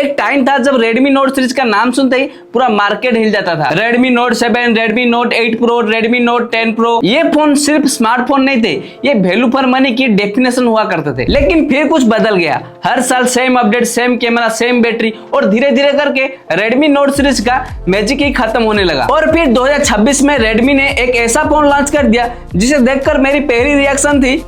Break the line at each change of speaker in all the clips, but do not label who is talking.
एक टाइम था जब Redmi Note सीरीज का नाम सुनते ही पूरा मार्केट हिल जाता था। Redmi Note 7, Redmi Note 8 Pro, Redmi Note 10 Pro, ये फोन सिर्फ स्मार्टफोन नहीं थे, ये वैल्यू फॉर मनी की डेफिनेशन हुआ करते थे। लेकिन फिर कुछ बदल गया। हर साल same update, same camera, same battery और धीरे धीरे करके Redmi Note सीरीज का मैजिक ही खत्म होने लगा। और फिर 2026 में Redmi ने एक ऐसा फोन लॉन्च कर दिया जिसे देखकर मेरी पहली रिएक्शन थी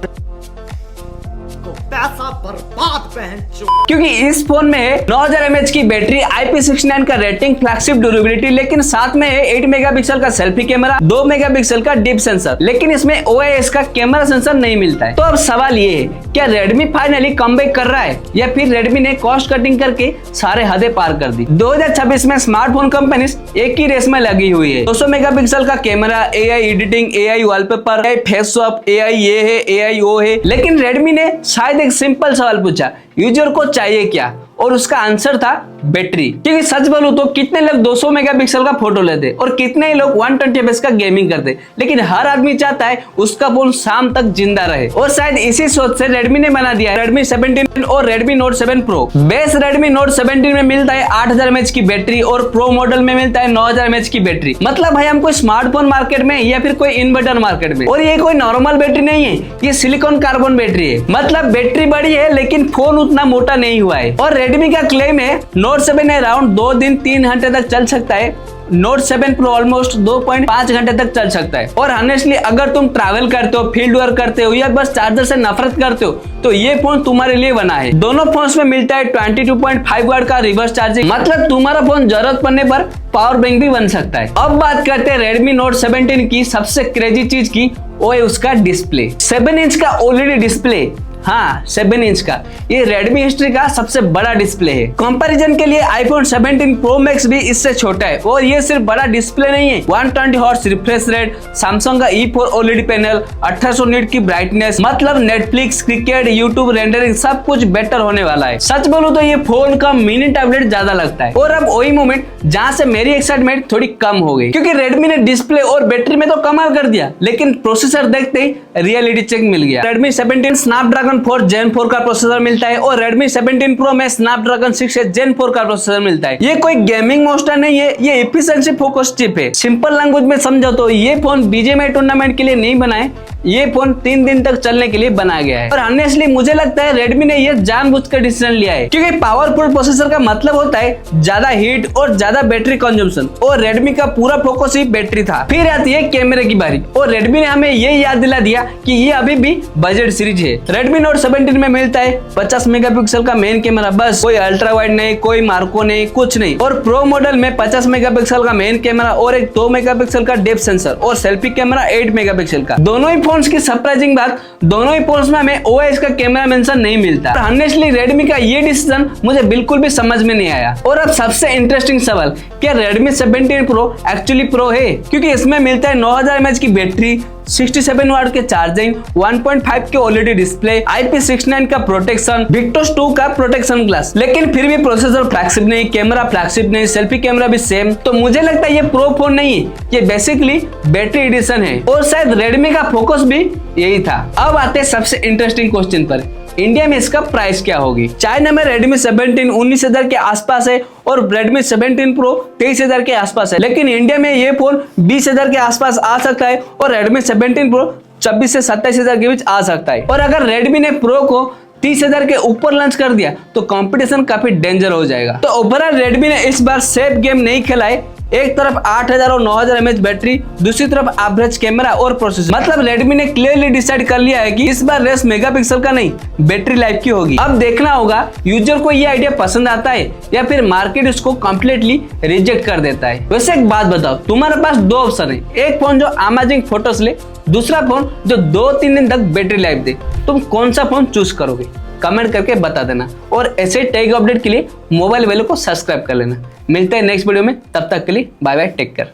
पैसा बर्बाद पहन
क्योंकि इस फोन में है 9000 mAh की बैटरी, IP69 का रेटिंग, फ्लैगशिप ड्यूरेबिलिटी, लेकिन साथ में है 8 मेगापिक्सल का सेल्फी कैमरा, 2 मेगापिक्सल का डीप सेंसर, लेकिन इसमें OIS का कैमरा सेंसर नहीं मिलता है। तो अब सवाल ये है, क्या Redmi फाइनली कमबैक कर रहा है या फिर Redmi ने कॉस्ट कटिंग करके सारे हदें पार कर दी। 2026 में स्मार्टफोन कंपनीज एक ही रेस में लगी हुई है। 200 मेगापिक्सल का camera, AI editing, AI wallpaper, AI face swap, AI ये है, AI वो है, लेकिन Redmi ने शायद एक सिंपल सवाल पूछा, यूजर को चाहिए क्या, और उसका आंसर था बैटरी। क्योंकि सच बोलूं तो कितने लोग 200 मेगापिक्सल का फोटो लेते और कितने ही लोग 120 fps का गेमिंग करते, लेकिन हर आदमी चाहता है उसका फोन शाम तक जिंदा रहे। और शायद इसी सोच से Redmi ने बना दिया Redmi 17 और Redmi Note 7 Pro। Base Redmi Note 17 में मिलता है 8000 mAh की बैटरी और प्रो मॉडल में मिलता है 9000 mAh की बैटरी। मतलब भाई हम कोई स्मार्टफोन मार्केट में या फिर कोई इन्वर्टर मार्केट में, और ये कोई नॉर्मल बैटरी नहीं है, ये सिलिकॉन कार्बन बैटरी है। मतलब बैटरी बड़ी है लेकिन फोन उतना मोटा नहीं हुआ है। और Redmi का क्लेम है Note 7 अराउंड 2 दिन 3 घंटे तक चल सकता है, Note 7 Pro ऑलमोस्ट 2.5 घंटे तक चल सकता है। और ऑनेस्टली अगर तुम ट्रैवल करते हो, फील्ड वर्क करते हो या बस चार्जर से नफरत करते हो तो ये फोन तुम्हारे लिए बना है। दोनों फोन्स में मिलता है 22.5 वाट का रिवर्स चार्जिंग, मतलब तुम्हारा फोन जरूरत पड़ने पर पावर बैंक भी बन सकता है। अब बात करते हैं Redmi Note 17 की सबसे क्रेजी चीज की, वो है उसका डिस्प्ले। 7 इंच का OLED डिस्प्ले, हाँ 7 इंच का, ये Redmi हिस्ट्री का सबसे बड़ा डिस्प्ले है। कंपैरिजन के लिए iPhone 17 Pro Max भी इससे छोटा है। और ये सिर्फ बड़ा डिस्प्ले नहीं है, 120 हर्ट्ज रिफ्रेश रेट, Samsung का E4 OLED पैनल, 1800 निट की ब्राइटनेस, मतलब नेटफ्लिक्स, क्रिकेट, यूट्यूब, रेंडरिंग सब कुछ बेटर होने वाला है। सच बोलूं तो ये फोन का मिनी टैबलेट ज्यादा लगता है। और अब वही मोमेंट जहां से मेरी एक्साइटमेंट थोड़ी कम हो गई, क्योंकि Redmi ने डिस्प्ले और बैटरी में तो कमाल कर दिया, लेकिन प्रोसेसर देखते ही रियलिटी चेक मिल गया। Redmi 17 स्नैपड्रैगन 4 Gen 4 का प्रोसेसर मिलता है और Redmi 17 Pro में स्नैपड्रैगन 6 Gen 4 का प्रोसेसर मिलता है। ये कोई गेमिंग मॉन्स्टर नहीं है, ये एफिशिएंसी फोकस चिप है। सिंपल लैंग्वेज में समझो तो ये फोन BGMI टूर्नामेंट के लिए नहीं बना है, ये फोन 3 दिन तक चलने के लिए बनाया गया है। और ऑनेस्टली मुझे लगता है Redmi ने ये जानबूझकर डिसीजन लिया है, क्योंकि पावरफुल प्रोसेसर का मतलब होता है ज्यादा हीट और ज्यादा बैटरी कंजम्पशन, और Redmi का पूरा फोकस ही बैटरी था। फिर आती है कैमरे की बारी, और Redmi ने हमें ये याद दिला दिया कि ये अभी भी बजट सीरीज है। Redmi Note 17 में मिलता है 50 मेगापिक्सल का मेन कैमरा, बस, कोई अल्ट्रा वाइड नहीं, कोई मार्को नहीं, कुछ नहीं। और प्रो मॉडल में 50 मेगापिक्सल का मेन कैमरा और एक 2 मेगापिक्सल का डेप्थ सेंसर और सेल्फी कैमरा 8 मेगापिक्सल का। दोनों ही फोन्स की सरप्राइजिंग बात, दोनों ही फोन्स में हमें OIS का कैमरा मेंशन नहीं मिलता। ऑनेस्टली Redmi का ये डिसीजन मुझे बिल्कुल भी समझ में नहीं आया। और अब सबसे इंटरेस्टिंग सवाल, क्या Redmi 17 Pro एक्चुअली प्रो है? क्योंकि इसमें मिलता है 9000 mAh की बैटरी, 67 वाट के चार्जिंग, 1.5 के OLED डिस्प्ले, IP69 का प्रोटेक्शन, Victus 2 का प्रोटेक्शन ग्लास, लेकिन फिर भी प्रोसेसर फ्लैगशिप नहीं, कैमरा फ्लैगशिप नहीं, सेल्फी कैमरा भी सेम। तो मुझे लगता है ये प्रो फोन नहीं है, ये बेसिकली बैटरी एडिशन है। और शायद Redmi का फोकस भी यही था। अब आते हैं सबसे इंटरेस्टिंग क्वेश्चन पर, इंडिया में इसका प्राइस क्या होगी? चाइना में Redmi 17 19,000 के आसपास है और Redmi 17 Pro 23,000 के आसपास है, लेकिन इंडिया में ये फोन 20,000 के आसपास आ सकता है और Redmi 17 Pro 26 से 27,000 के बीच आ सकता है। और अगर Redmi ने Pro को 30,000 के ऊपर लॉन्च कर दिया तो कंपटीशन काफी डेंजर हो जाएगा। तो ओवरऑल Redmi ने इस बार सेफ गेम नहीं खेला है। एक तरफ 8000 और 9000 mAh बैटरी, दूसरी तरफ एवरेज कैमरा और प्रोसेसर, मतलब Redmi ने क्लियरली डिसाइड कर लिया है कि इस बार रेस मेगापिक्सल का नहीं, बैटरी लाइफ की होगी। अब देखना होगा यूजर को ये आइडिया पसंद आता है या फिर मार्केट इसको कंप्लीटली रिजेक्ट कर देता है। वैसे एक बात बताओ, तुम्हारे पास 2 ऑप्शन है, एक फोन जो अमेजिंग फोटोज ले, दूसरा फोन जो 2-3 दिन तक बैटरी लाइफ दे, तुम कौन सा फोन चूज करोगे? कमेंट करके बता देना। और ऐसे टेक अपडेट के लिए मोबाइल वैल्यू को सब्सक्राइब कर लेना। मिलते हैं नेक्स्ट वीडियो में, तब तक के लिए बाय बाय, टेक केयर।